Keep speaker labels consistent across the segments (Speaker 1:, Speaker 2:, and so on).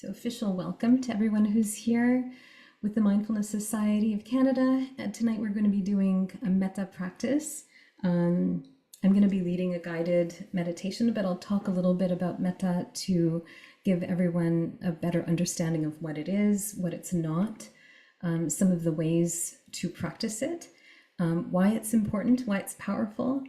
Speaker 1: So official welcome to everyone who's here with the Mindfulness Society of Canada. And tonight we're going to be doing a Metta practice. I'm going to be leading a guided meditation, but I'll talk a little bit about Metta to give everyone a better understanding of what it is, what it's not, some of the ways to practice it, why it's important, why it's powerful.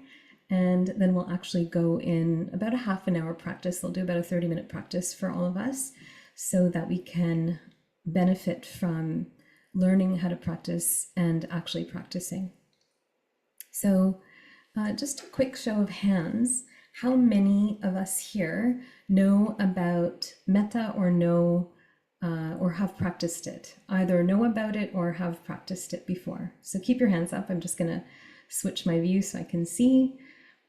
Speaker 1: And then we'll actually go in about a half an hour practice. They'll do about a 30-minute practice for all of us so that we can benefit from learning how to practice and actually practicing. So just a quick show of hands. How many of us here know about Metta or know or have practiced it? Either know about it or have practiced it before. So keep your hands up. I'm just going to switch my view so I can see.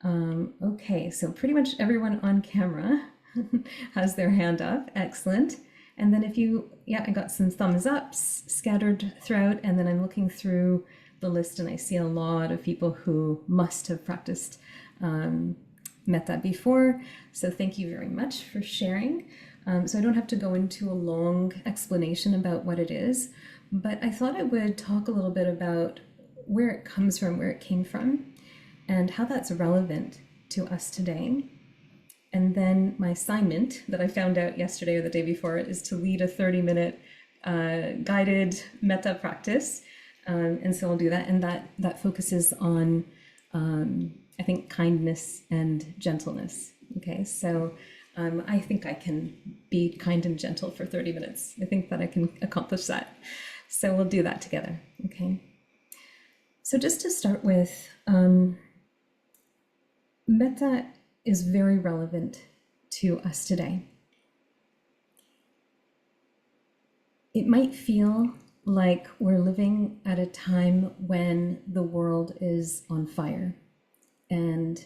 Speaker 1: Okay, so pretty much everyone on camera has their hand up. Excellent. And then if you, I got some thumbs ups scattered throughout, and then I'm looking through the list and I see a lot of people who must have practiced Metta before. So thank you very much for sharing. So I don't have to go into a long explanation about what it is, but I thought I would talk a little bit about where it comes from, where it came from, and how that's relevant to us today. And then my assignment that I found out yesterday or the day before is to lead a 30-minute guided Metta practice. And so I'll do that. And that focuses on, I think, kindness and gentleness. Okay, so I think I can be kind and gentle for 30 minutes. I think that I can accomplish that. So we'll do that together. Okay. So just to start with, Metta is very relevant to us today. It might feel like we're living at a time when the world is on fire and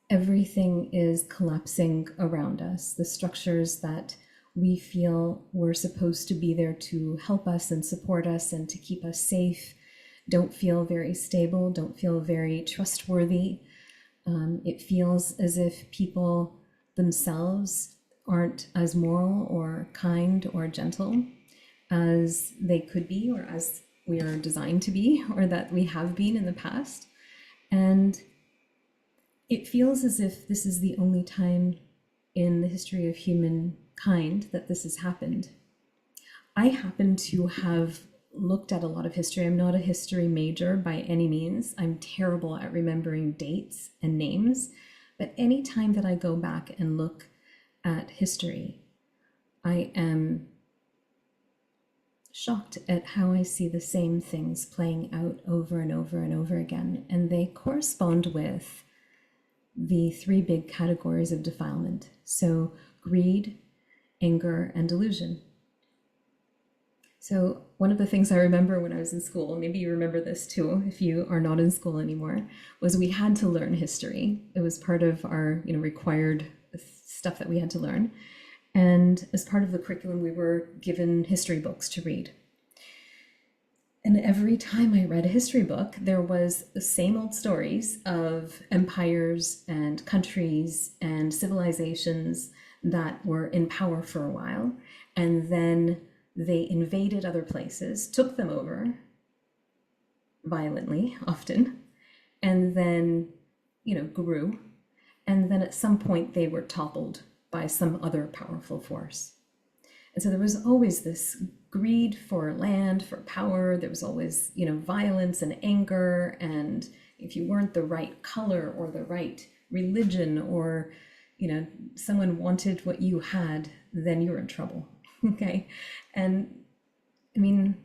Speaker 1: everything is collapsing around us. The structures that we feel were supposed to be there to help us and support us and to keep us safe don't feel very stable, don't feel very trustworthy. It feels as if people themselves aren't as moral or kind or gentle as they could be, or as we are designed to be, or that we have been in the past. And it feels as if this is the only time in the history of humankind that this has happened. I happen to have looked at a lot of history. I'm not a history major by any means. I'm terrible at remembering dates and names, but any time that I go back and look at history, I am shocked at how I see the same things playing out over and over and over again. And they correspond with the three big categories of defilement. So greed, anger, and delusion. So one of the things I remember when I was in school, maybe you remember this too, if you are not in school anymore, was we had to learn history. It was part of our, required stuff that we had to learn. And as part of the curriculum, we were given history books to read. And every time I read a history book, there was the same old stories of empires and countries and civilizations that were in power for a while. And then they invaded other places, took them over violently, often, and then, grew. And then at some point they were toppled by some other powerful force. And so there was always this greed for land, for power. There was always, violence and anger. And if you weren't the right color or the right religion, or, someone wanted what you had, then you were in trouble. Okay. And I mean,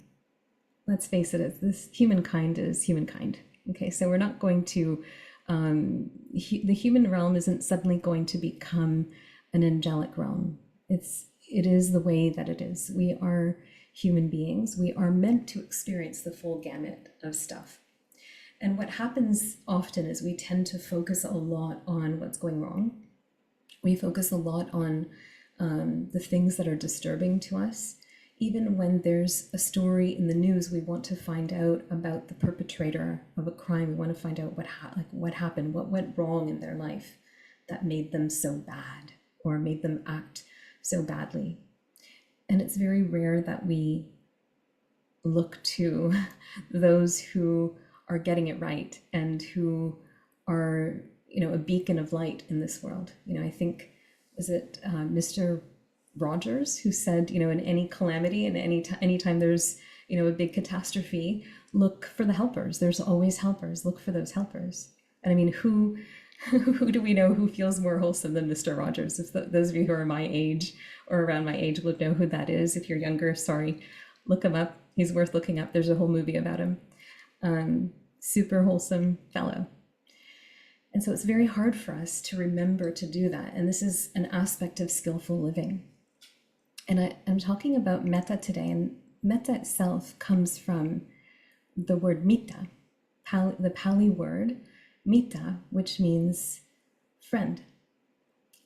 Speaker 1: let's face it, this humankind is humankind. Okay. So we're not going to, the human realm isn't suddenly going to become an angelic realm. It is the way that it is. We are human beings. We are meant to experience the full gamut of stuff. And what happens often is we tend to focus a lot on what's going wrong. We focus a lot on the things that are disturbing to us. Even when there's a story in the news, we want to find out about the perpetrator of a crime. We want to find out what happened, what went wrong in their life that made them so bad or made them act so badly. And it's very rare that we look to those who are getting it right and who are, a beacon of light in this world. I think, was it Mr. Rogers who said, in any calamity and anytime there's, a big catastrophe, look for the helpers. There's always helpers. Look for those helpers. And I mean, who do we know who feels more wholesome than Mr. Rogers? If those of you who are my age or around my age would know who that is. If you're younger, sorry, look him up. He's worth looking up. There's a whole movie about him. Super wholesome fellow. And so it's very hard for us to remember to do that. And this is an aspect of skillful living. And I'm talking about metta today. And metta itself comes from the word Mitta, the Pali word Mitta, which means friend.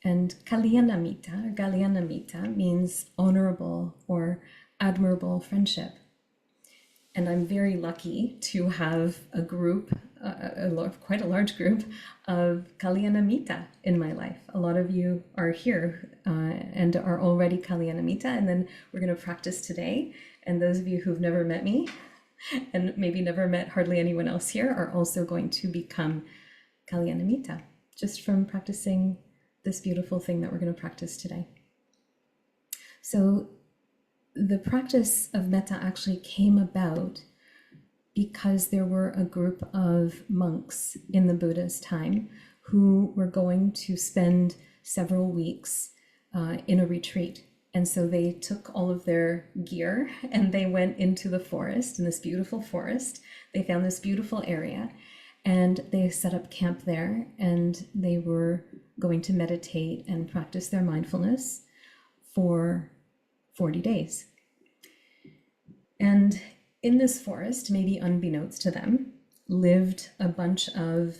Speaker 1: And Kalyana Mitta means honorable or admirable friendship. And I'm very lucky to have a group, quite a large group of Kalyana Mitta in my life. A lot of you are here and are already Kalyana Mitta, and then we're going to practice today. And those of you who've never met me and maybe never met hardly anyone else here are also going to become Kalyana Mitta just from practicing this beautiful thing that we're going to practice today. So the practice of metta actually came about because there were a group of monks in the Buddha's time who were going to spend several weeks in a retreat. And so they took all of their gear and they went into the forest, in this beautiful forest. They found this beautiful area and they set up camp there, and they were going to meditate and practice their mindfulness for 40 days. And in this forest, maybe unbeknownst to them, lived a bunch of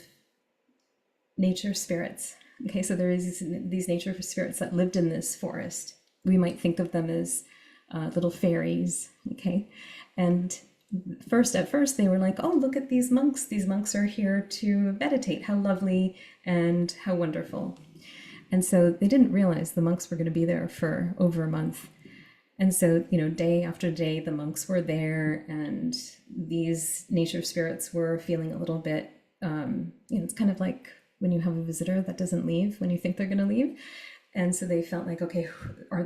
Speaker 1: nature spirits. Okay, so there is these nature spirits that lived in this forest. We might think of them as little fairies, okay? And at first they were like, oh, look at these monks. These monks are here to meditate. How lovely and how wonderful. And so they didn't realize the monks were going to be there for over a month. And so, day after day, the monks were there, and these nature spirits were feeling a little bit, it's kind of like when you have a visitor that doesn't leave when you think they're going to leave. And so they felt like, okay,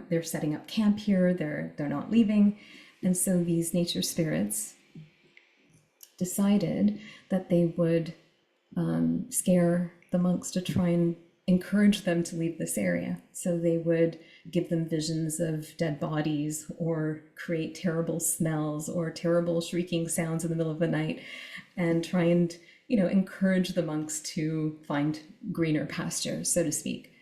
Speaker 1: they're setting up camp here, they're not leaving. And so these nature spirits decided that they would scare the monks to try and encourage them to leave this area. So they would give them visions of dead bodies or create terrible smells or terrible shrieking sounds in the middle of the night and try and, encourage the monks to find greener pastures, so to speak.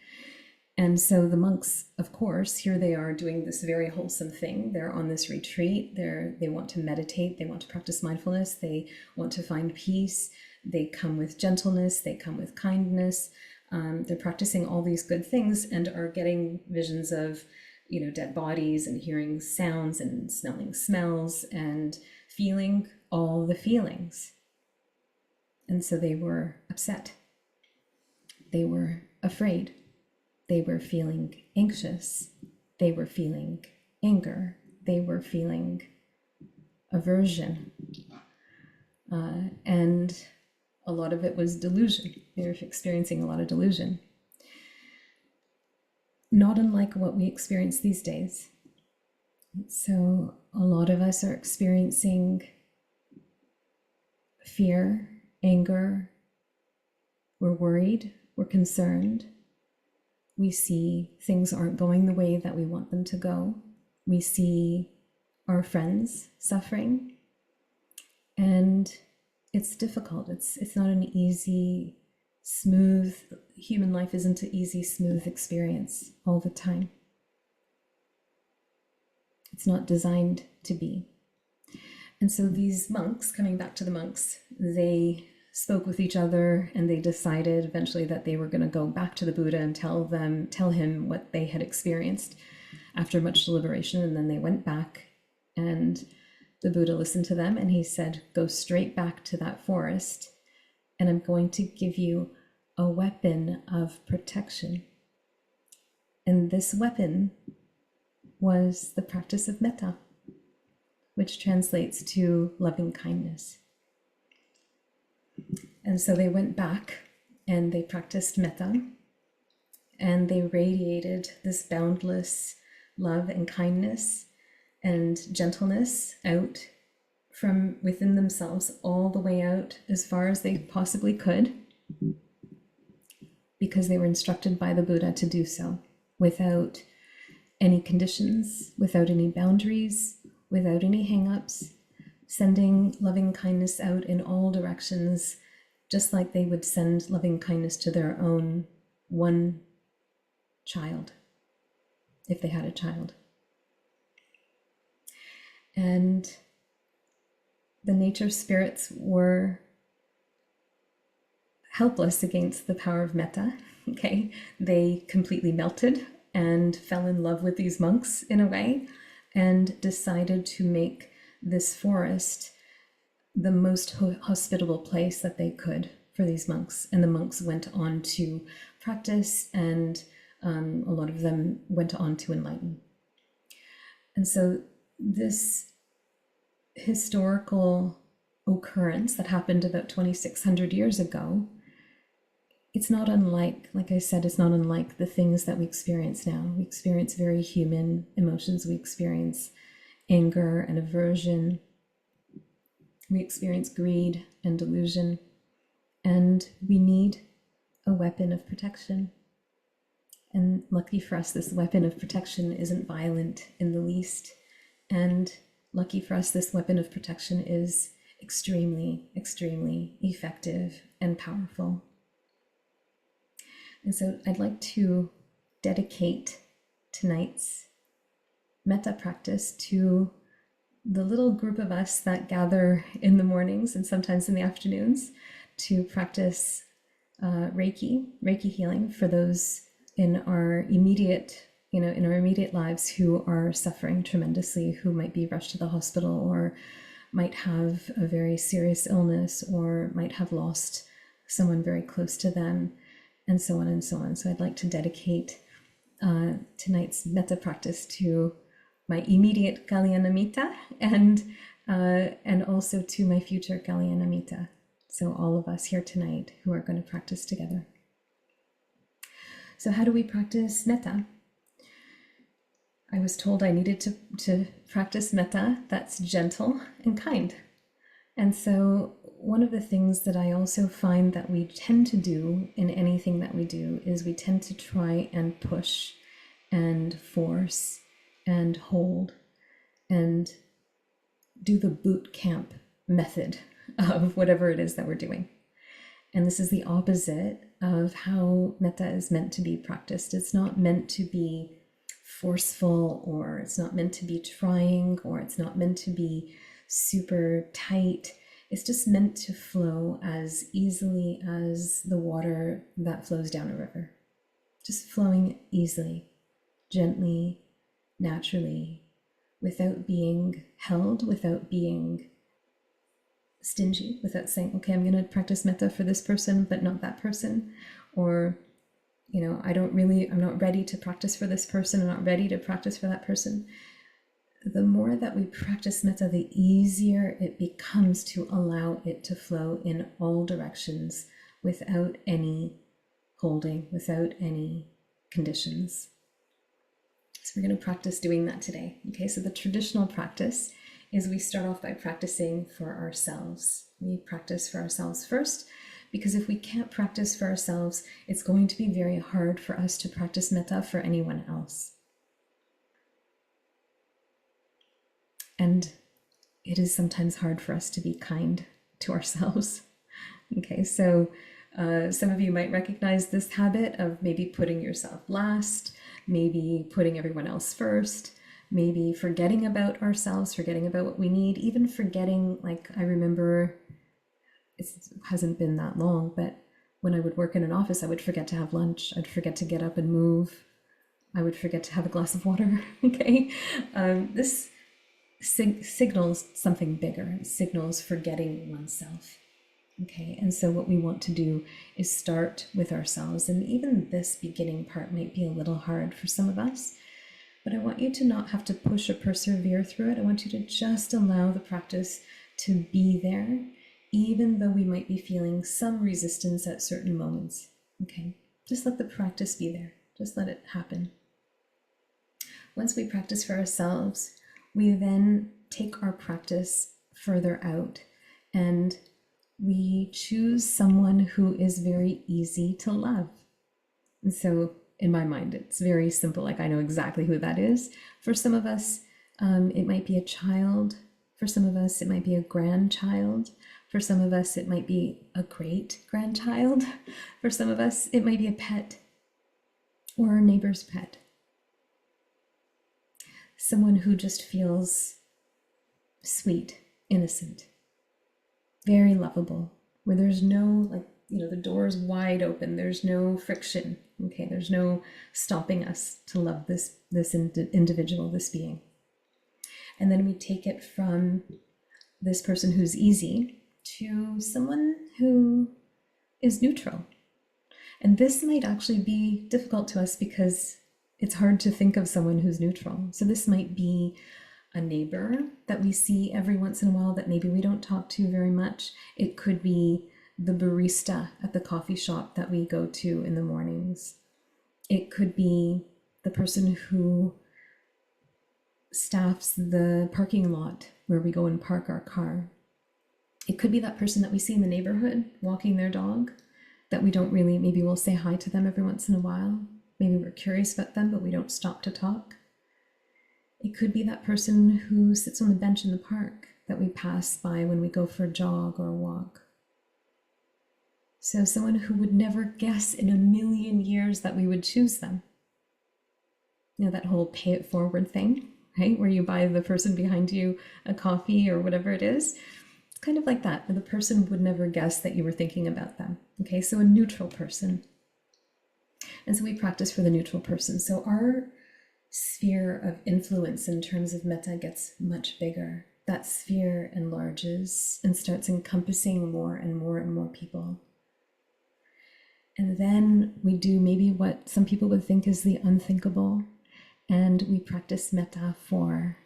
Speaker 1: And so the monks, of course, here they are doing this very wholesome thing. They're on this retreat. They want to meditate. They want to practice mindfulness. They want to find peace. They come with gentleness. They come with kindness. They're practicing all these good things and are getting visions of, dead bodies and hearing sounds and smelling smells and feeling all the feelings. And so they were upset. They were afraid. They were feeling anxious. They were feeling anger. They were feeling aversion. And a lot of it was delusion. They were experiencing a lot of delusion. Not unlike what we experience these days. So a lot of us are experiencing fear, anger. We're worried. We're concerned. We see things aren't going the way that we want them to go. We see our friends suffering. And it's difficult. It's not an easy, smooth, human life isn't an easy, smooth experience all the time. It's not designed to be. And so these monks, coming back to the monks, they spoke with each other and they decided eventually that they were going to go back to the Buddha and tell him what they had experienced after much deliberation. And then they went back, and the Buddha listened to them and he said, go straight back to that forest, and I'm going to give you a weapon of protection. And this weapon was the practice of metta, which translates to loving kindness. And so they went back and they practiced metta, and they radiated this boundless love and kindness and gentleness out from within themselves, all the way out as far as they possibly could, because they were instructed by the Buddha to do so, without any conditions, without any boundaries, without any hang-ups, sending loving kindness out in all directions, just like they would send loving kindness to their own one child, if they had a child. And the nature spirits were helpless against the power of metta. Okay, they completely melted and fell in love with these monks in a way, and decided to make this forest the most hospitable place that they could for these monks. And the monks went on to practice, and a lot of them went on to enlighten. And so this historical occurrence that happened about 2,600 years ago, it's not unlike, like I said, it's not unlike the things that we experience now. We experience very human emotions. We experience anger and aversion. We experience greed and delusion. And we need a weapon of protection. And lucky for us, this weapon of protection isn't violent in the least. And lucky for us, this weapon of protection is extremely, extremely effective and powerful. And so I'd like to dedicate tonight's metta practice to the little group of us that gather in the mornings and sometimes in the afternoons to practice Reiki healing for those in our immediate lives who are suffering tremendously, who might be rushed to the hospital or might have a very serious illness or might have lost someone very close to them, and so on and so on. So I'd like to dedicate tonight's metta practice to my immediate Kalyana Mitta and also to my future Kalyana Mitta. So all of us here tonight who are going to practice together. So how do we practice metta? I was told I needed to practice metta that's gentle and kind. And so one of the things that I also find that we tend to do in anything that we do is we tend to try and push and force and hold and do the boot camp method of whatever it is that we're doing. And this is the opposite of how metta is meant to be practiced. It's not meant to be forceful, or it's not meant to be trying, or it's not meant to be super tight. It's just meant to flow as easily as the water that flows down a river. Just flowing easily, gently, naturally, without being held, without being stingy, without saying, okay, I'm going to practice metta for this person, but not that person. Or, I'm not ready to practice for this person. I'm not ready to practice for that person. The more that we practice metta, the easier it becomes to allow it to flow in all directions without any holding, without any conditions. So we're going to practice doing that today. Okay, so the traditional practice is we start off by practicing for ourselves. We practice for ourselves first, because if we can't practice for ourselves, it's going to be very hard for us to practice metta for anyone else. And it is sometimes hard for us to be kind to ourselves. Okay, so some of you might recognize this habit of maybe putting yourself last, maybe putting everyone else first, maybe forgetting about ourselves, forgetting about what we need, even forgetting, like I remember, it hasn't been that long, but when I would work in an office, I would forget to have lunch. I'd forget to get up and move. I would forget to have a glass of water. Okay, this signals something bigger. It signals forgetting oneself. Okay, and so what we want to do is start with ourselves. And even this beginning part might be a little hard for some of us, But I want you to not have to push or persevere through it. I want you to just allow the practice to be there, even though we might be feeling some resistance at certain moments. Okay, just let the practice be there. Just let it happen. Once we practice for ourselves, we then take our practice further out and we choose someone who is very easy to love. And so in my mind, it's very simple. Like, I know exactly who that is. For some of us, it might be a child. For some of us, it might be a grandchild. For some of us, it might be a great-grandchild. For some of us, it might be a pet or a neighbor's pet. Someone who just feels sweet, innocent, very lovable, where there's no, like, the door is wide open. There's no friction. Okay, there's no stopping us to love this individual, this being. And then we take it from this person who's easy to someone who is neutral. And this might actually be difficult to us because it's hard to think of someone who's neutral. So this might be a neighbor that we see every once in a while that maybe we don't talk to very much. It could be the barista at the coffee shop that we go to in the mornings. It could be the person who staffs the parking lot where we go and park our car. It could be that person that we see in the neighborhood walking their dog that we don't really, maybe we'll say hi to them every once in a while. Maybe we're curious about them, but we don't stop to talk. It could be that person who sits on the bench in the park that we pass by when we go for a jog or a walk. So someone who would never guess in a million years that we would choose them. That whole pay it forward thing, right? Where you buy the person behind you a coffee or whatever it is. It's kind of like that. The person would never guess that you were thinking about them. Okay, so a neutral person. And so we practice for the neutral person. So our sphere of influence in terms of metta gets much bigger. That sphere enlarges and starts encompassing more and more and more people. And then we do maybe what some people would think is the unthinkable, and we practice metta for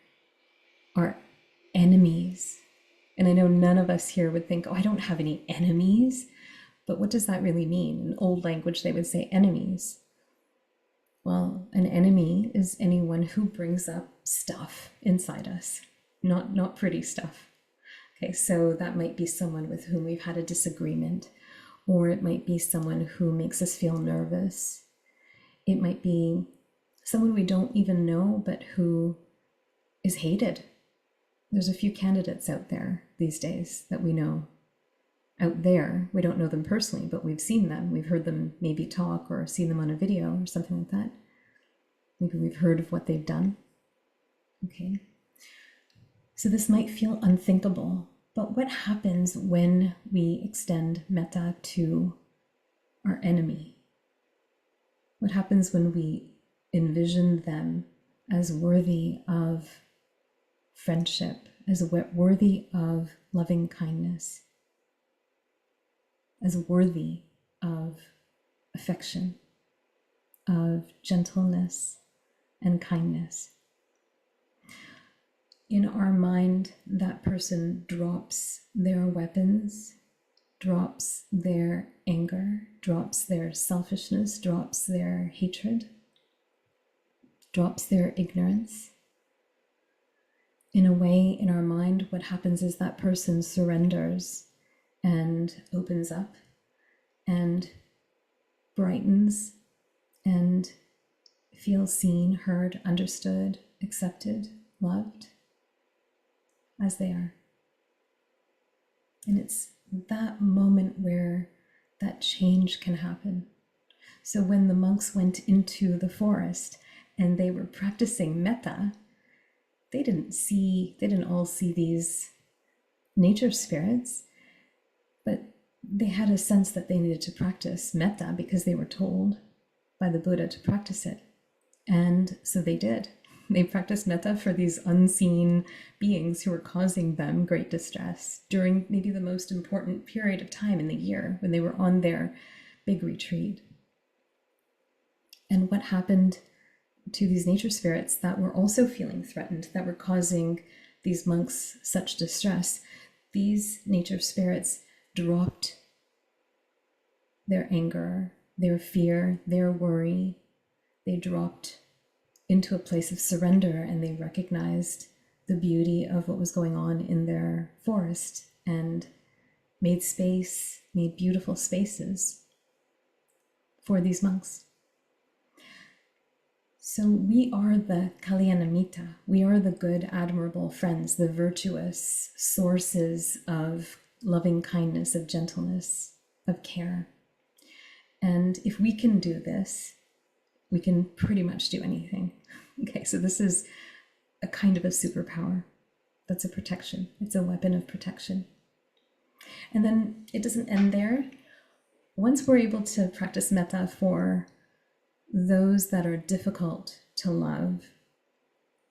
Speaker 1: our enemies. And I know none of us here would think, oh, I don't have any enemies. But what does that really mean? In old language, they would say enemies. Well, an enemy is anyone who brings up stuff inside us, not pretty stuff. Okay, so that might be someone with whom we've had a disagreement, or it might be someone who makes us feel nervous. It might be someone we don't even know, but who is hated. There's a few candidates out there these days that we know. Out there, we don't know them personally, but we've seen them. We've heard them maybe talk or seen them on a video or something like that. Maybe we've heard of what they've done. Okay. So this might feel unthinkable, but what happens when we extend metta to our enemy? What happens when we envision them as worthy of friendship, as worthy of loving kindness, as worthy of affection, of gentleness and kindness? In our mind, that person drops their weapons, drops their anger, drops their selfishness, drops their hatred, drops their ignorance. In a way, in our mind, what happens is that person surrenders and opens up and brightens and feels seen, heard, understood, accepted, loved as they are. And it's that moment where that change can happen. So when the monks went into the forest and they were practicing metta, they didn't all see these nature spirits, but they had a sense that they needed to practice metta because they were told by the Buddha to practice it. And so they did. They practiced metta for these unseen beings who were causing them great distress during maybe the most important period of time in the year when they were on their big retreat. And what happened to these nature spirits that were also feeling threatened, that were causing these monks such distress, these nature spirits dropped their anger, their fear, their worry. They dropped into a place of surrender, and they recognized the beauty of what was going on in their forest and made space, made beautiful spaces for these monks. So we are the Kalyana Mitta. We are the good, admirable friends, the virtuous sources of loving kindness, of gentleness, of care. And if we can do this, we can pretty much do anything. Okay, so this is a kind of a superpower. That's a protection. It's a weapon of protection. And then it doesn't end there. Once we're able to practice metta for those that are difficult to love,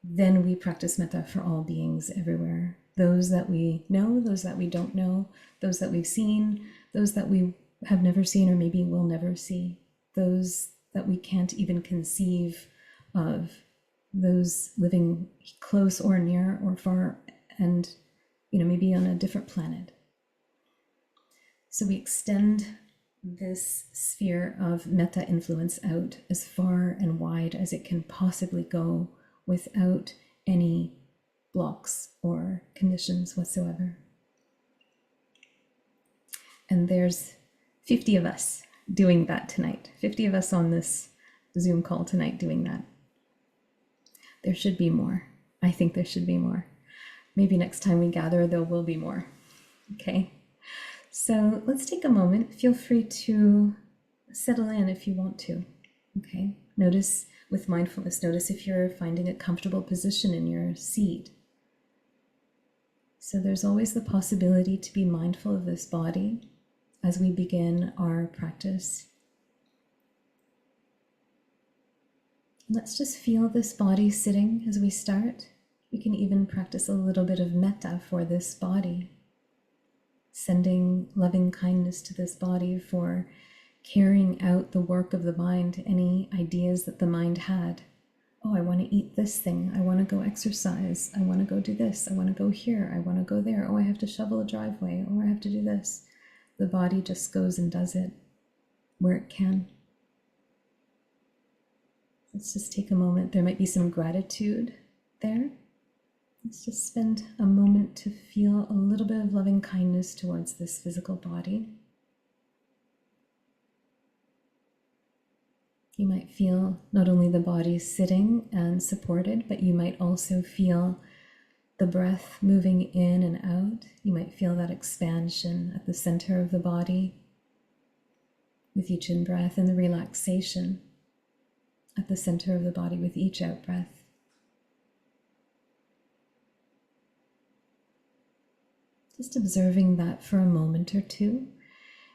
Speaker 1: then we practice metta for all beings everywhere. Those that we know, those that we don't know, those that we've seen, those that we have never seen or maybe will never see, those that we can't even conceive of, those living close or near or far and, maybe on a different planet. So we extend this sphere of metta influence out as far and wide as it can possibly go without any blocks or conditions whatsoever. And there's 50 of us doing that tonight. 50 of us on this Zoom call tonight doing that. There should be more. I think there should be more. Maybe next time we gather, there will be more. Okay? So let's take a moment. Feel free to settle in if you want to. Okay? Notice with mindfulness, notice if you're finding a comfortable position in your seat. So there's always the possibility to be mindful of this body as we begin our practice. Let's just feel this body sitting as we start. We can even practice a little bit of metta for this body, sending loving kindness to this body for carrying out the work of the mind, any ideas that the mind had. Oh, I want to eat this thing. I want to go exercise. I want to go do this. I want to go here. I want to go there. Oh, I have to shovel a driveway. Oh, I have to do this. The body just goes and does it where it can. Let's just take a moment. There might be some gratitude there. Let's just spend a moment to feel a little bit of loving kindness towards this physical body. You might feel not only the body sitting and supported, but you might also feel the breath moving in and out. You might feel that expansion at the center of the body with each in-breath, and the relaxation at the center of the body with each out-breath. Just observing that for a moment or two,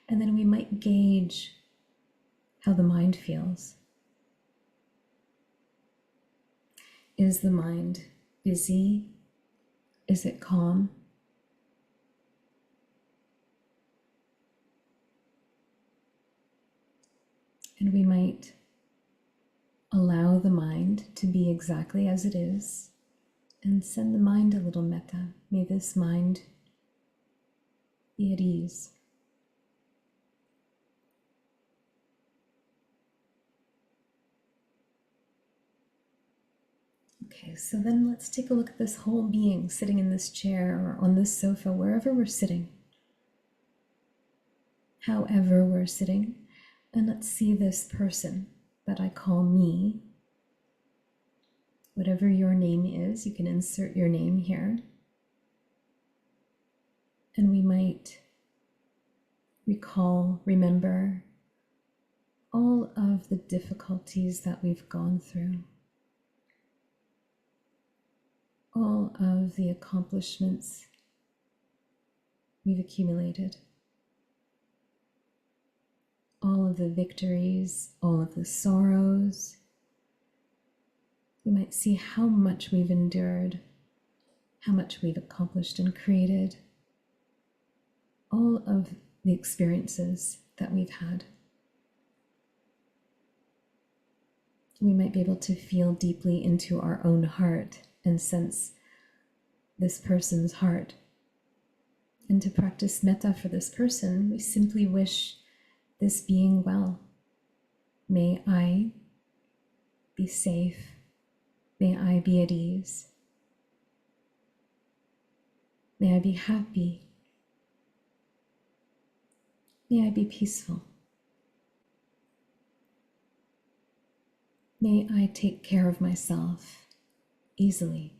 Speaker 1: and then we might gauge how the mind feels. Is the mind busy? Is it calm? And we might allow the mind to be exactly as it is and send the mind a little metta. May this mind be at ease. Okay, so then let's take a look at this whole being sitting in this chair or on this sofa, wherever we're sitting, however we're sitting, and let's see this person that I call me. Whatever your name is, you can insert your name here. And we might remember all of the difficulties that we've gone through, all of the accomplishments we've accumulated, all of the victories, all of the sorrows. We might see how much we've endured, how much we've accomplished and created, all of the experiences that we've had. we might be able to feel deeply into our own heart and sense this person's heart. And to practice metta for this person, we simply wish this being well. May I be safe. May I be at ease. May I be happy. May I be peaceful. May I take care of myself easily.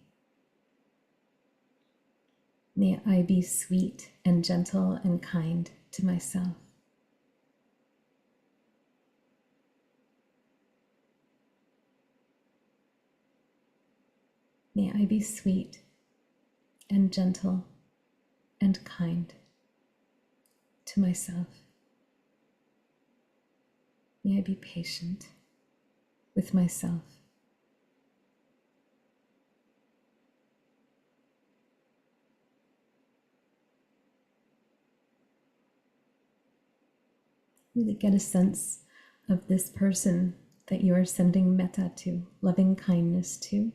Speaker 1: May I be sweet and gentle and kind to myself. May I be sweet and gentle and kind to myself. May I be patient with myself. Really get a sense of this person that you are sending metta to, loving kindness to.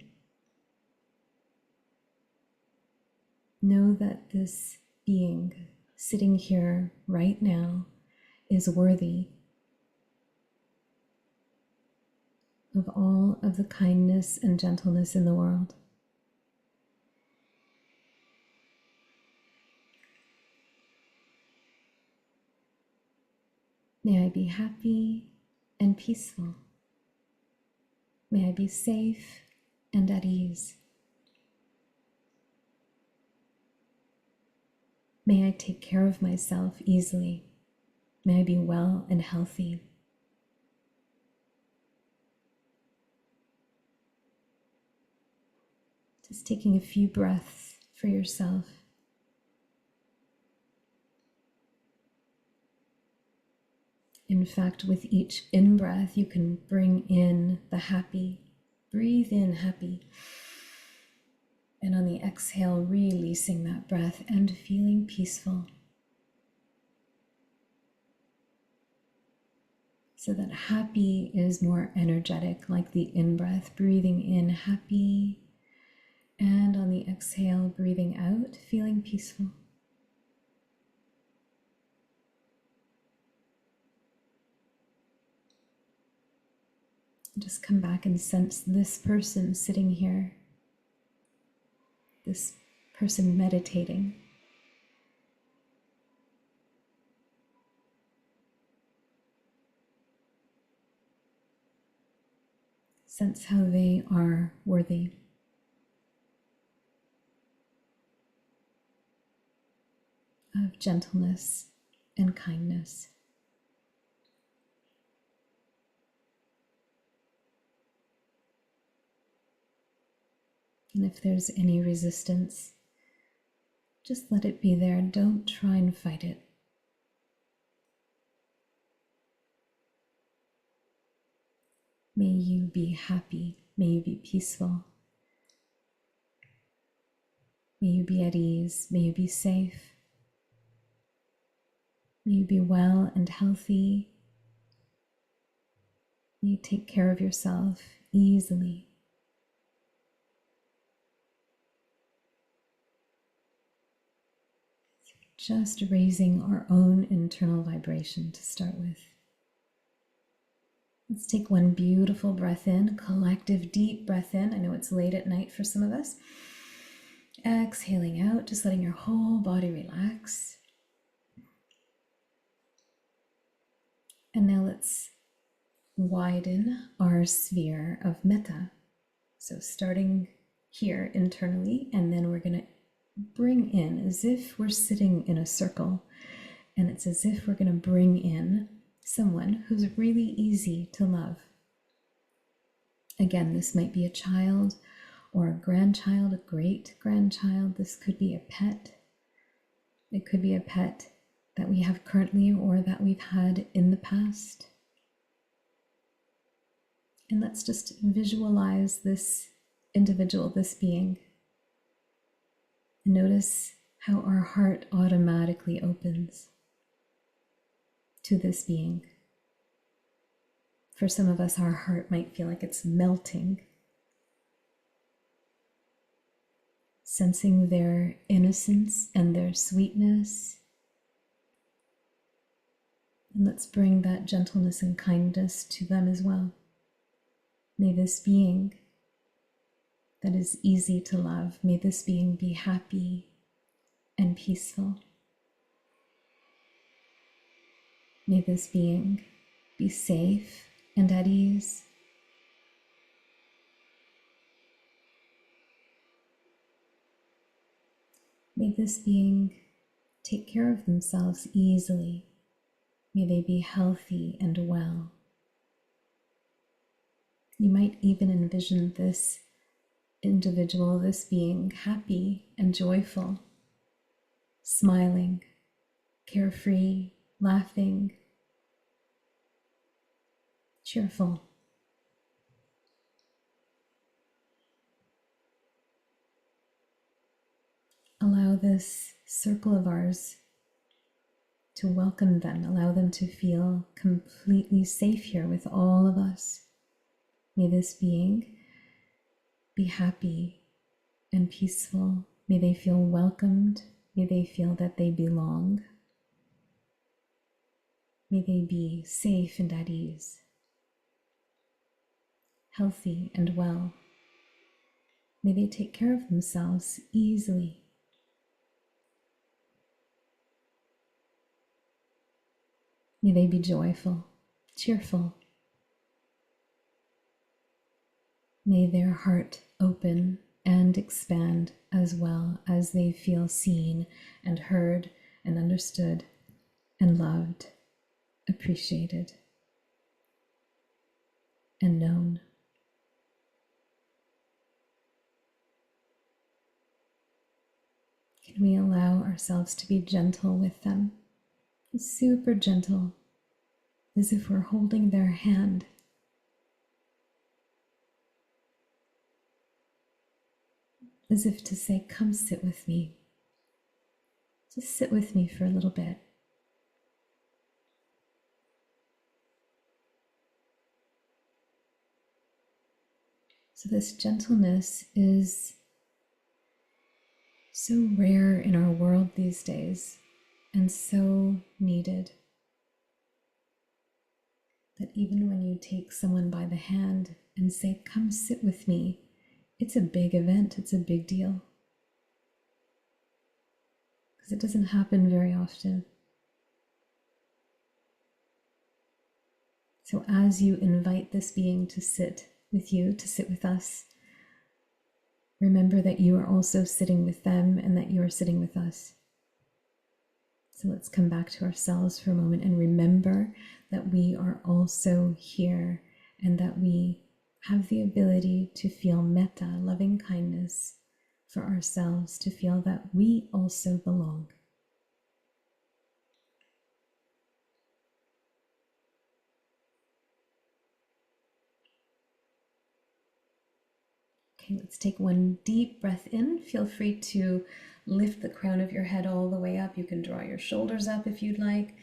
Speaker 1: Know that this being sitting here right now is worthy of all of the kindness and gentleness in the world. May I be happy and peaceful. May I be safe and at ease. May I take care of myself easily. May I be well and healthy. Just taking a few breaths for yourself. In fact, with each in-breath, you can bring in the happy. Breathe in happy. And on the exhale, releasing that breath and feeling peaceful. So that happy is more energetic, like the in-breath, breathing in happy. And on the exhale, breathing out, feeling peaceful. Just come back and sense this person sitting here, this person meditating. Sense how they are worthy. Of gentleness and kindness. And if there's any resistance, just let it be there. Don't try and fight it. May you be happy. May you be peaceful. May you be at ease. May you be safe. May you be well and healthy. May you take care of yourself easily. Just raising our own internal vibration to start with. Let's take one beautiful breath in, collective deep breath in. I know it's late at night for some of us. Exhaling out, just letting your whole body relax. And now let's widen our sphere of metta. So starting here internally, and then we're going to bring in as if we're sitting in a circle, and it's as if we're going to bring in someone who's really easy to love. Again, this might be a child or a grandchild, a great-grandchild. This could be a pet. It could be a pet that we have currently or that we've had in the past. And let's just visualize this individual, this being. Notice how our heart automatically opens to this being. For some of us, our heart might feel like it's melting, sensing their innocence and their sweetness. And let's bring that gentleness and kindness to them as well. May this being that is easy to love, may this being be happy and peaceful. May this being be safe and at ease. May this being take care of themselves easily. May they be healthy and well. You might even envision this individual, this being, happy and joyful, smiling, carefree, laughing, cheerful. Allow this circle of ours to welcome them. Allow them to feel completely safe here with all of us. May this being be happy and peaceful. May they feel welcomed. May they feel that they belong. May they be safe and at ease, healthy and well. May they take care of themselves easily. May they be joyful, cheerful. May their heart open and expand as well as they feel seen and heard and understood and loved, appreciated and known. Can we allow ourselves to be gentle with them? Super gentle, as if we're holding their hand. As if to say, come sit with me. Just sit with me for a little bit. So this gentleness is so rare in our world these days and so needed that even when you take someone by the hand and say, come sit with me, it's a big event, it's a big deal. Because it doesn't happen very often. So as you invite this being to sit with you, to sit with us, remember that you are also sitting with them and that you are sitting with us. So let's come back to ourselves for a moment and remember that we are also here and that we have the ability to feel metta, loving kindness for ourselves, to feel that we also belong. Okay, let's take one deep breath in. Feel free to lift the crown of your head all the way up. You can draw your shoulders up if you'd like.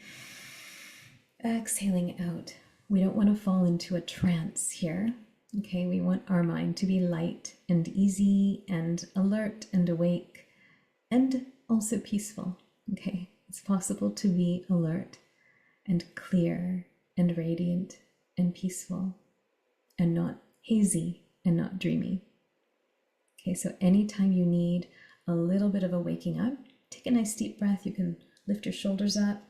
Speaker 1: Exhaling out. We don't want to fall into a trance here. Okay, we want our mind to be light and easy and alert and awake and also peaceful. Okay, it's possible to be alert and clear and radiant and peaceful and not hazy and not dreamy. Okay, so anytime you need a little bit of a waking up, take a nice deep breath. You can lift your shoulders up,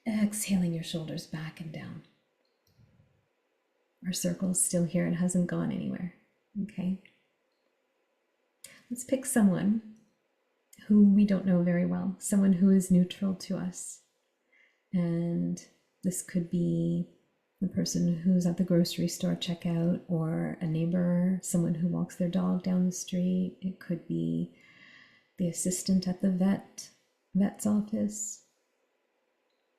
Speaker 1: exhaling your shoulders back and down. Our circle is still here and hasn't gone anywhere. Okay, let's pick someone who we don't know very well, someone who is neutral to us. And this could be the person who's at the grocery store checkout, or a neighbor, someone who walks their dog down the street. It could be the assistant at the vet's office.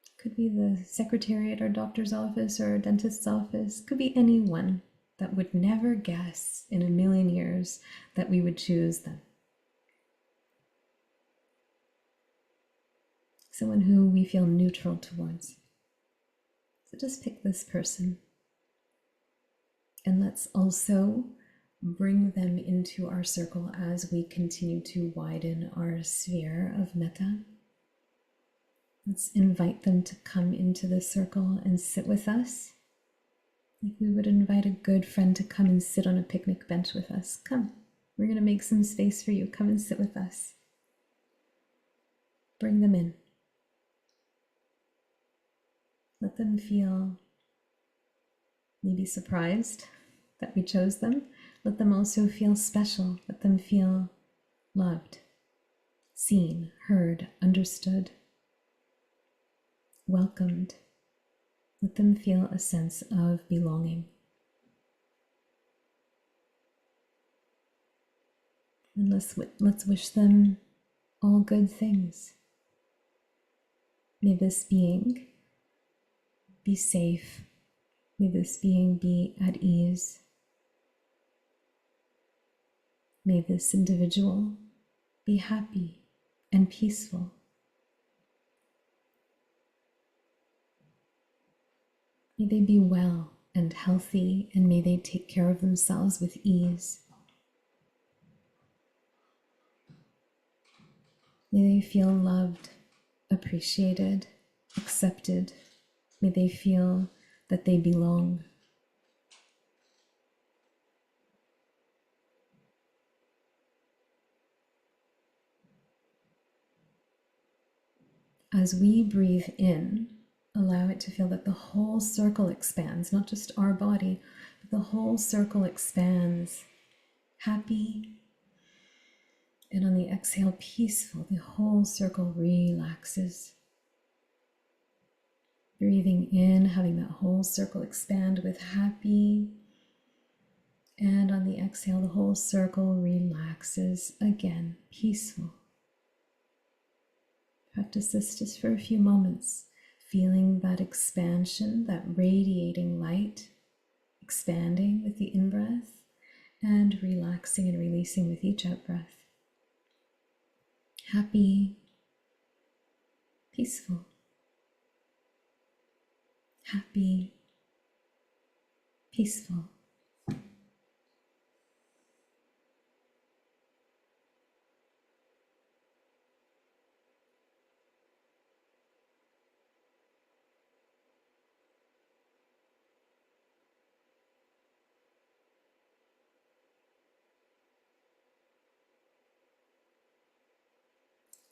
Speaker 1: It could be the secretary at our doctor's office or our dentist's office. It could be anyone that would never guess in a million years that we would choose them. Someone who we feel neutral towards. So just pick this person. And let's also bring them into our circle as we continue to widen our sphere of metta. Let's invite them to come into the circle and sit with us, like we would invite a good friend to come and sit on a picnic bench with us. Come, we're going to make some space for you. Come and sit with us. Bring them in. Let them feel maybe surprised that we chose them. Let them also feel special. Let them feel loved, seen, heard, understood, welcomed. Let them feel a sense of belonging. And let's wish them all good things. May this being be safe. May this being be at ease. May this individual be happy and peaceful. May they be well and healthy, and may they take care of themselves with ease. May they feel loved, appreciated, accepted. May they feel that they belong. As we breathe in, allow it to feel that the whole circle expands, not just our body, but the whole circle expands, happy. And on the exhale, peaceful, the whole circle relaxes. Breathing in, having that whole circle expand with happy. And on the exhale, the whole circle relaxes again, peaceful. Practice this just for a few moments, feeling that expansion, that radiating light, expanding with the in-breath and relaxing and releasing with each out-breath. Happy, peaceful. Happy, peaceful.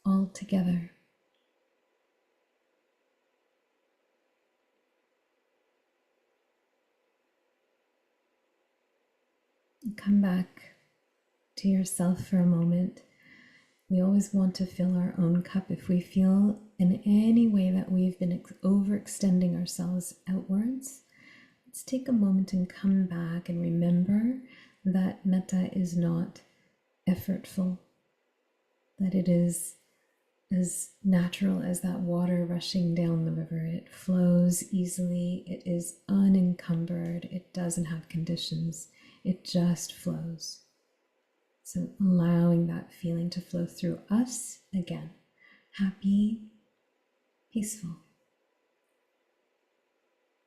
Speaker 1: All together. Come back to yourself for a moment. We always want to fill our own cup. If we feel in any way that we've been overextending ourselves outwards, let's take a moment and come back and remember that metta is not effortful, that it is as natural as that water rushing down the river. It flows easily, it is unencumbered, it doesn't have conditions, it just flows. So allowing that feeling to flow through us again. Happy, peaceful.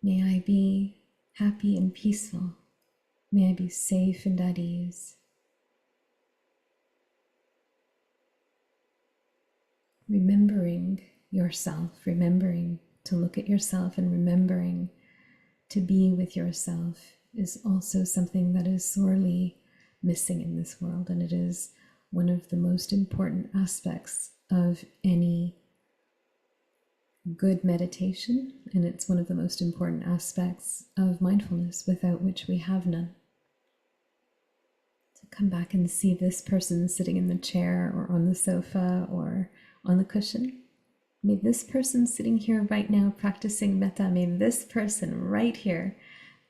Speaker 1: May I be happy and peaceful. May I be safe and at ease. Remembering yourself, remembering to look at yourself and remembering to be with yourself is also something that is sorely missing in this world, and it is one of the most important aspects of any good meditation, and it's one of the most important aspects of mindfulness, without which we have none. So come back and see this person sitting in the chair or on the sofa or on the cushion. May this person sitting here right now practicing metta, may this person right here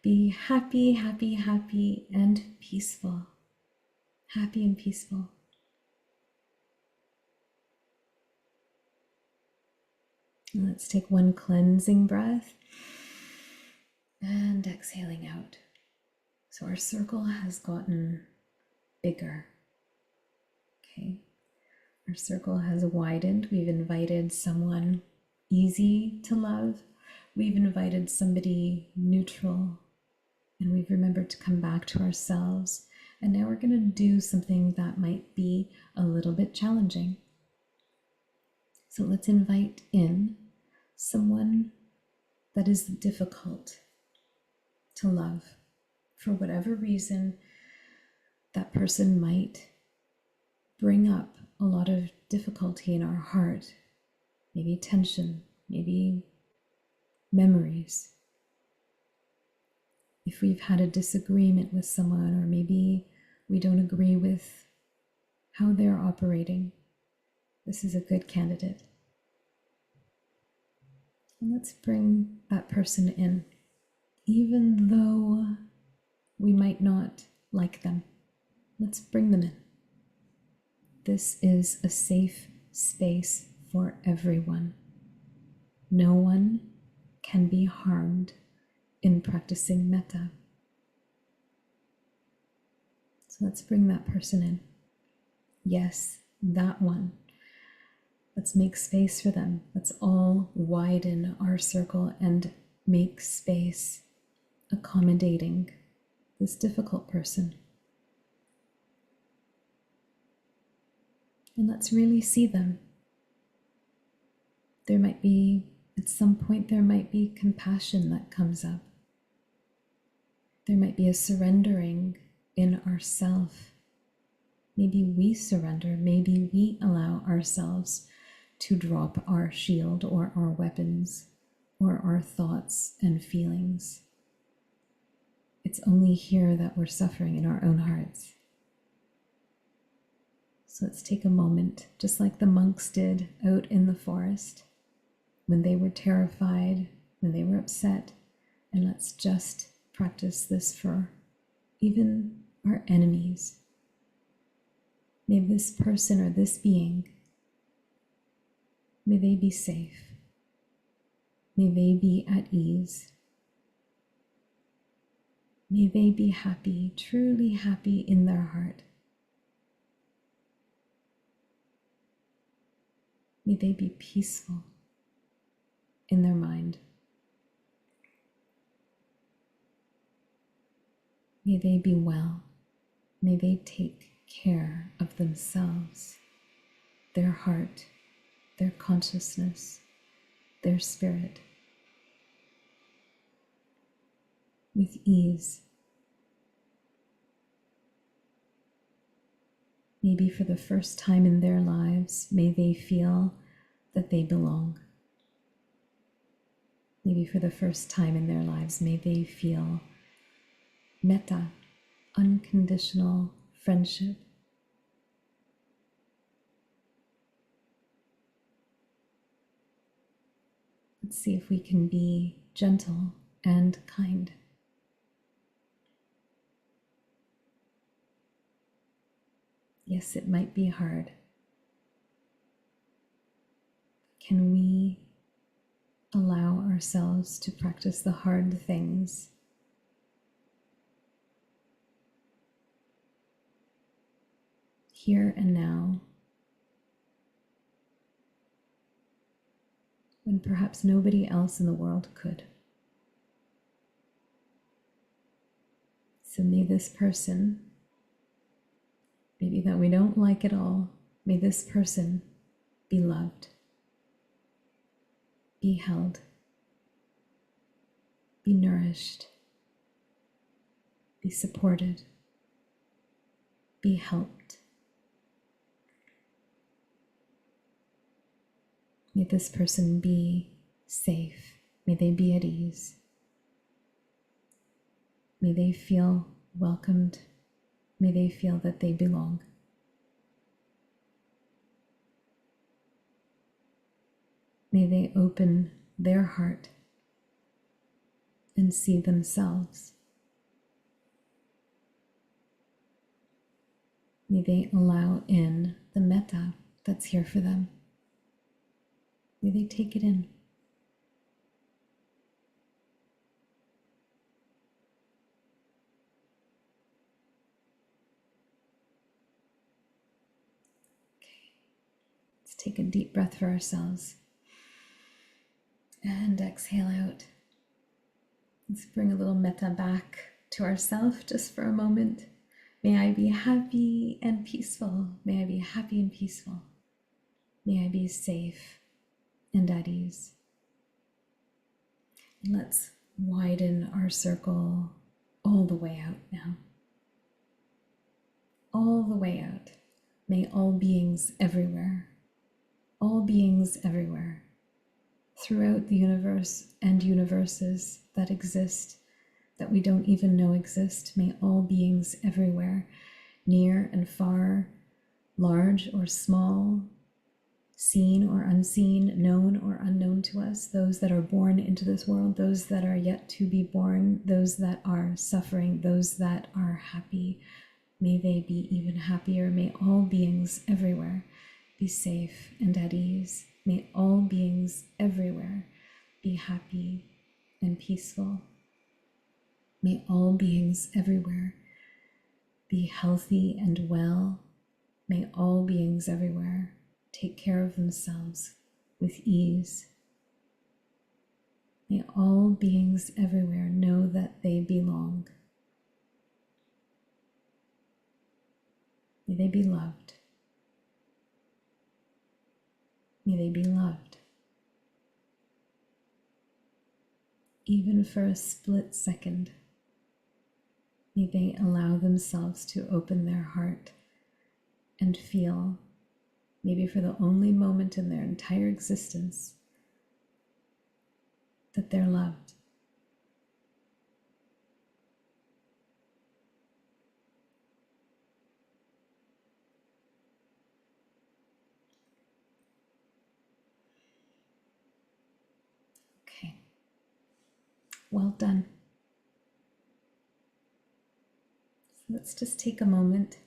Speaker 1: be happy, happy, happy, and peaceful. Happy and peaceful. And let's take one cleansing breath and exhaling out. So our circle has gotten bigger. Okay. Our circle has widened. We've invited someone easy to love, we've invited somebody neutral, and we've remembered to come back to ourselves. And now we're going to do something that might be a little bit challenging. So let's invite in someone that is difficult to love. For whatever reason, that person might bring up a lot of difficulty in our heart, maybe tension, maybe memories. If we've had a disagreement with someone, or maybe we don't agree with how they're operating, this is a good candidate. And let's bring that person in, even though we might not like them. Let's bring them in. This is a safe space for everyone. No one can be harmed in practicing metta. So let's bring that person in. Yes, that one. Let's make space for them. Let's all widen our circle and make space, accommodating this difficult person. And let's really see them. There might be, at some point, there might be compassion that comes up. There might be a surrendering in ourself. Maybe we surrender. Maybe we allow ourselves to drop our shield or our weapons or our thoughts and feelings. It's only here that we're suffering, in our own hearts. So let's take a moment, just like the monks did out in the forest, when they were terrified, when they were upset, and let's just practice this for even our enemies. May this person or this being, may they be safe. May they be at ease. May they be happy, truly happy in their heart. May they be peaceful in their mind. May they be well. May they take care of themselves, their heart, their consciousness, their spirit, with ease. Maybe for the first time in their lives, may they feel that they belong. Maybe for the first time in their lives, may they feel metta, unconditional friendship. Let's see if we can be gentle and kind. Yes, it might be hard. Can we allow ourselves to practice the hard things? Here and now, when perhaps nobody else in the world could. So may this person, maybe that we don't like at all, may this person be loved, be held, be nourished, be supported, be helped. May this person be safe. May they be at ease. May they feel welcomed. May they feel that they belong. May they open their heart and see themselves. May they allow in the metta that's here for them. May they take it in. Okay. Let's take a deep breath for ourselves. And exhale out. Let's bring a little metta back to ourself just for a moment. May I be happy and peaceful. May I be happy and peaceful. May I be safe and at ease. And let's widen our circle all the way out now. All the way out. May all beings everywhere, throughout the universe and universes that exist, that we don't even know exist, may all beings everywhere, near and far, large or small, seen or unseen, known or unknown to us, those that are born into this world, those that are yet to be born, those that are suffering, those that are happy, may they be even happier. May all beings everywhere be safe and at ease. May all beings everywhere be happy and peaceful. May all beings everywhere be healthy and well. May all beings everywhere take care of themselves with ease. May all beings everywhere know that they belong. May they be loved. May they be loved. Even for a split second, may they allow themselves to open their heart and feel, maybe for the only moment in their entire existence, that they're loved. Okay, well done. So let's just take a moment.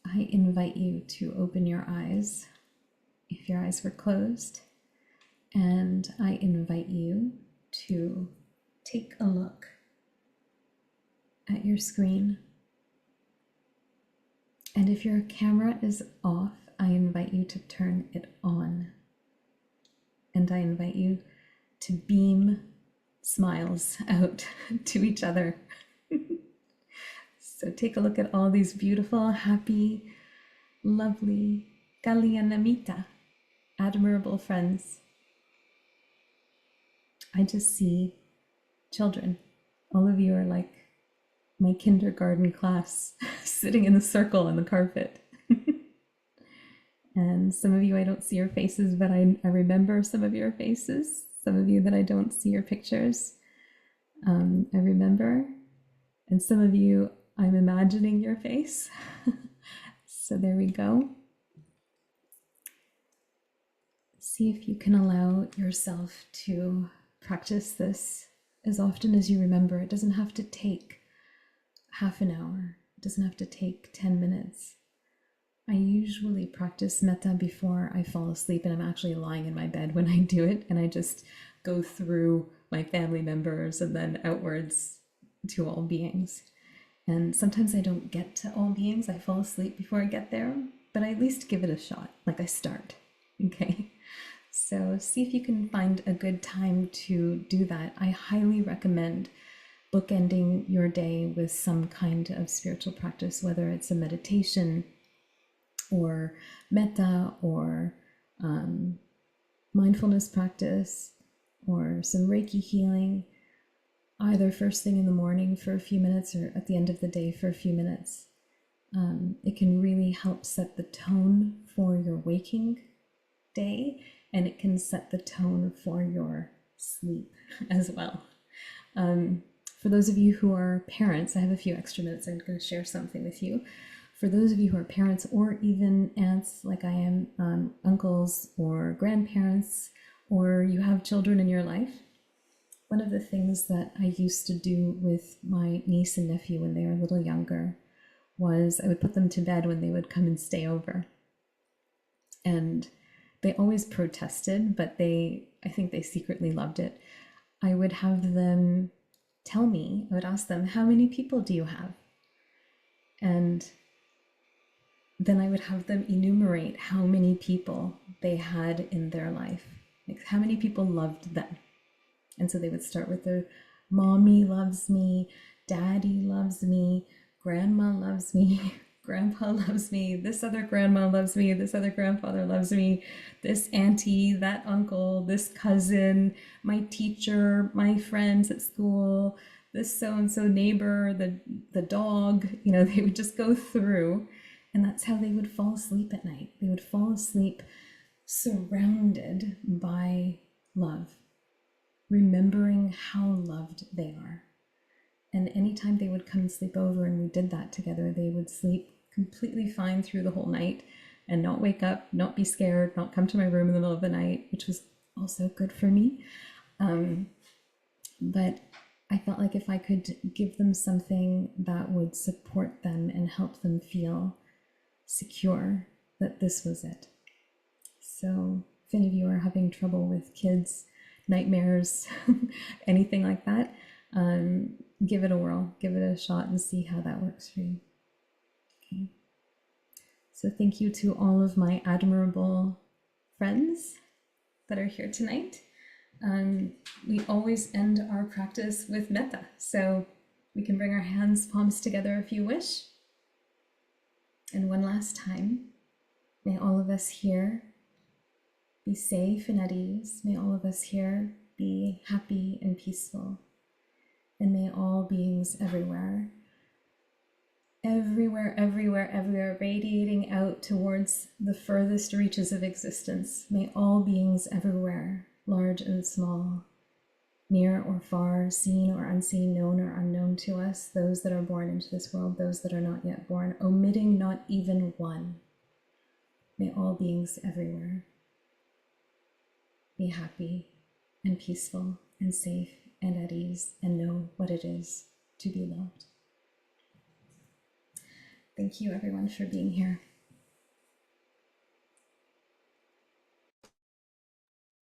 Speaker 1: I invite you to open your eyes if your eyes were closed, and I invite you to take a look at your screen. And if your camera is off, I invite you to turn it on. And I invite you to beam smiles out to each other. So take a look at all these beautiful, happy, lovely, Kalyana Mitta, admirable friends. I just see children. All of you are like my kindergarten class sitting in a circle on the carpet. And some of you, I don't see your faces, but I remember some of your faces. Some of you that I don't see your pictures, I remember. And some of you, I'm imagining your face. So there we go. See if you can allow yourself to practice this as often as you remember. It doesn't have to take half an hour. It doesn't have to take 10 minutes. I usually practice metta before I fall asleep, and I'm actually lying in my bed when I do it, and I just go through my family members and then outwards to all beings. And sometimes I don't get to all beings. I fall asleep before I get there, but I at least give it a shot, like I start, okay? So see if you can find a good time to do that. I highly recommend bookending your day with some kind of spiritual practice, whether it's a meditation or metta or mindfulness practice or some Reiki healing, either first thing in the morning for a few minutes or at the end of the day for a few minutes. It can really help set the tone for your waking day, and it can set the tone for your sleep as well. For those of you who are parents, I have a few extra minutes. I'm going to share something with you. For those of you who are parents or even aunts like I am, uncles or grandparents, or you have children in your life, one of the things that I used to do with my niece and nephew when they were a little younger was I would put them to bed when they would come and stay over. And they always protested, but I think they secretly loved it. I would have them tell me, I would ask them, how many people do you have? And then I would have them enumerate how many people they had in their life. Like, how many people loved them? And so they would start with the mommy loves me, daddy loves me, grandma loves me, grandpa loves me, this other grandma loves me, this other grandfather loves me, this auntie, that uncle, this cousin, my teacher, my friends at school, this so-and-so neighbor, the dog. They would just go through, and that's how they would fall asleep at night. They would fall asleep surrounded by love, remembering how loved they are. And anytime they would come and sleep over and we did that together, they would sleep completely fine through the whole night and not wake up, not be scared, not come to my room in the middle of the night, which was also good for me. But I felt like if I could give them something that would support them and help them feel secure, that this was it. So if any of you are having trouble with kids, nightmares, anything like that, give it a whirl, give it a shot and see how that works for you. Okay. So thank you to all of my admirable friends that are here tonight. We always end our practice with metta. So we can bring our hands, palms together if you wish. And one last time, may all of us here be safe and at ease. May all of us here be happy and peaceful. And may all beings everywhere, radiating out towards the furthest reaches of existence. May all beings everywhere, large and small, near or far, seen or unseen, known or unknown to us, those that are born into this world, those that are not yet born, omitting not even one. May all beings everywhere be happy and peaceful and safe and at ease and know what it is to be loved. Thank you everyone for being here.